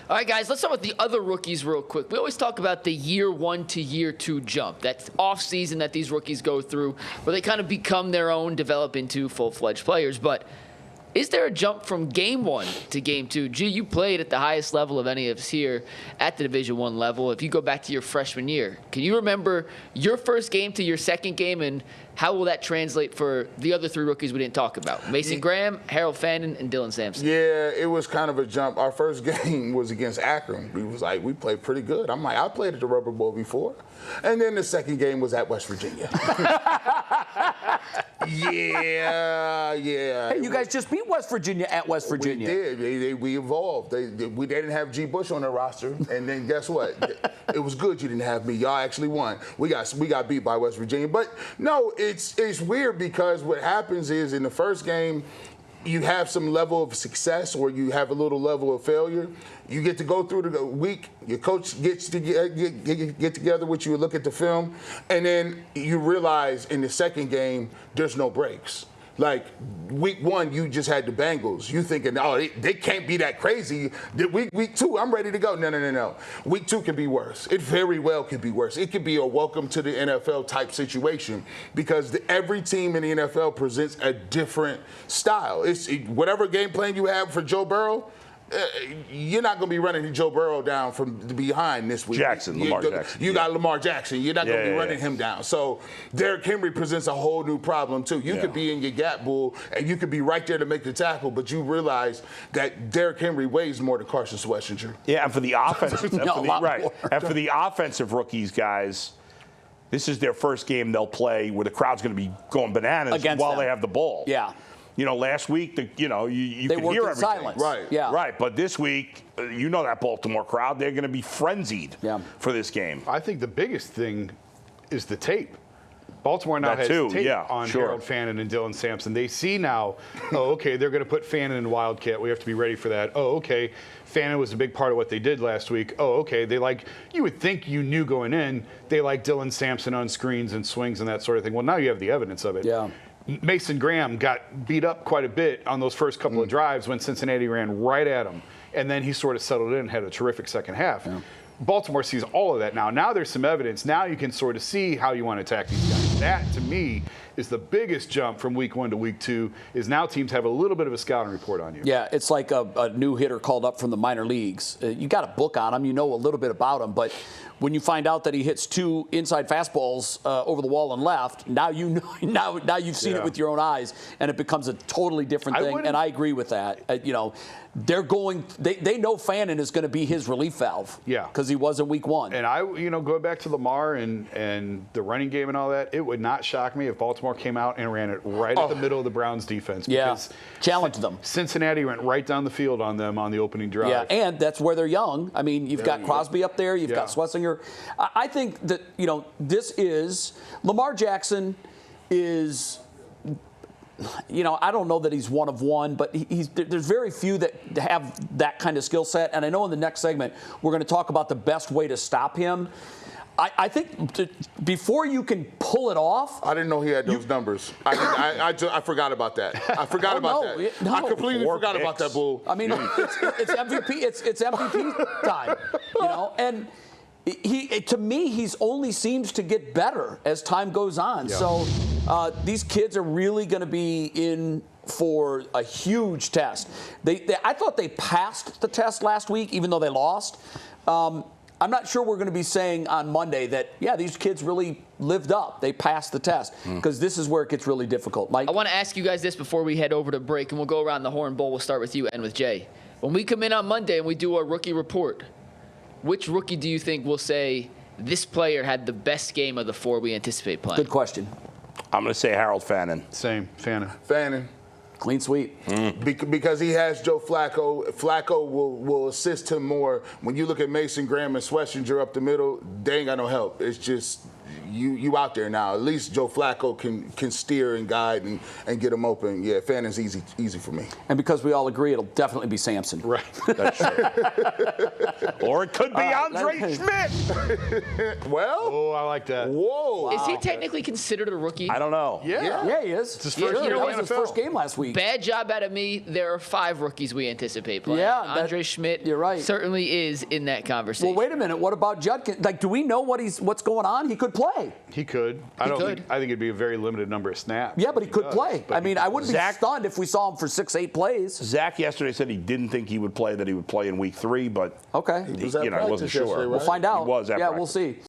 All right, guys, let's talk about the other rookies real quick. We always talk about the year 1 to year 2 jump. That's off-season that these rookies go through where they kind of become their own, develop into full-fledged players. But is there a jump from game 1 to game 2? G, you played at the highest level of any of us here at the Division I level. If you go back to your freshman year, can you remember your first game to your second game, and how will that translate for the other 3 rookies we didn't talk about? Mason Graham, Harold Fannin, and Dylan Sampson. Yeah, it was kind of a jump. Our first game was against Akron. We played pretty good. I'm like, I played at the Rubber Bowl before. And then the second game was at West Virginia. Yeah. Hey, you guys just beat West Virginia at West Virginia. We did. We evolved. They didn't have G. Bush on their roster, and then guess what? It was good you didn't have me. Y'all actually won. We got beat by West Virginia. But no, it's weird because what happens is in the first game, you have some level of success or you have a little level of failure. You get to go through the week. Your coach gets to get together with you and look at the film. And then you realize in the second game, there's no breaks. Like, week 1, you just had the Bengals. You thinking, oh, they can't be that crazy. Week 2, I'm ready to go. No. Week 2 can be worse. It very well can be worse. It could be a welcome to the NFL type situation because every team in the NFL presents a different style. Whatever game plan you have for Joe Burrow, you're not going to be running Joe Burrow down from behind this week. Lamar Jackson. You got Lamar Jackson. You're not going to be running him down. So Derrick Henry presents a whole new problem, too. You could be in your gap bull, and you could be right there to make the tackle, but you realize that Derrick Henry weighs more than Carson Schwarzenegger. Yeah, and for the offensive, and for the offensive rookies, guys, this is their first game they'll play where the crowd's going to be going bananas against while them. they have the ball. Yeah. Last week, you could hear everything. Silence. Right. Yeah. Right. But this week, that Baltimore crowd, they're going to be frenzied for this game. I think the biggest thing is the tape. Baltimore now has tape on Harold Fannin and Dylan Sampson. They see now, okay, they're going to put Fannin in Wildcat. We have to be ready for that. Okay, Fannin was a big part of what they did last week. Okay, you would think you knew going in, they like Dylan Sampson on screens and swings and that sort of thing. Well, now you have the evidence of it. Yeah. Mason Graham got beat up quite a bit on those first couple of drives when Cincinnati ran right at him. And then he sort of settled in and had a terrific second half. Yeah. Baltimore sees all of that now. Now there's some evidence. Now you can sort of see how you want to attack these guys. That, to me, is the biggest jump from week 1 to week 2, is now teams have a little bit of a scouting report on you. Yeah, it's like a new hitter called up from the minor leagues. You got a book on him. You know a little bit about him. But when you find out that he hits 2 inside fastballs over the wall and left, now you know. Now you've seen it with your own eyes, and it becomes a totally different thing. And I agree with that. They're going. They know Fannin is going to be his relief valve. Yeah, because he was in week 1. And go back to Lamar and the running game and all that. It would not shock me if Baltimore came out and ran it right at the middle of the Browns' defense. Because challenged them. Cincinnati went right down the field on them on the opening drive. Yeah, and that's where they're young. I mean, you've got Crosby up there. You've got Schlesinger. I think that this is Lamar Jackson is. I don't know that he's one of one, but there's very few that have that kind of skill set. And I know in the next segment we're going to talk about the best way to stop him. I think before you can pull it off. I didn't know he had those numbers. I forgot about that. I forgot about that. No. I completely forgot about that, bull. I mean, it's MVP. It's MVP time. And to me, he's only seems to get better as time goes on. Yeah. So these kids are really going to be in for a huge test. I thought they passed the test last week, even though they lost. I'm not sure we're going to be saying on Monday that, these kids really lived up. They passed the test, because this is where it gets really difficult. Mike? I want to ask you guys this before we head over to break, and we'll go around the horn. Bull, we'll start with you and with Jay. When we come in on Monday and we do our rookie report, which rookie do you think will say this player had the best game of the 4 we anticipate playing? Good question. I'm going to say Harold Fannin. Same, Fannin. Fannin. Clean sweep. Because he has Joe Flacco. Flacco will assist him more. When you look at Mason Graham and Schlesinger up the middle, they ain't got no help. It's just you out there now. At least Joe Flacco can steer and guide and get them open. Yeah, Fannon's easy for me. And because we all agree, it'll definitely be Sampson. Right. That's true. Or it could be Andre Schmidt. Well. Oh, I like that. Whoa. Is he technically considered a rookie? I don't know. Yeah. He is. It's his first That year was in his the first NFL. game last week. Bad job out of me. There are 5 rookies we anticipate playing. Yeah, Andre Schmidt you're right. certainly is in that conversation. Well, wait a minute. What about Judkins? Like, do we know what's going on? He could play. He could. I think it'd be a very limited number of snaps. Yeah, but he could play. I mean, I wouldn't be stunned if we saw him for 6-8 plays. Zach yesterday said he didn't think he would play, that he would play in week 3, but Okay. He was at I wasn't practice sure. yesterday, We'll right? find out. He was at yeah, practice. we'll see.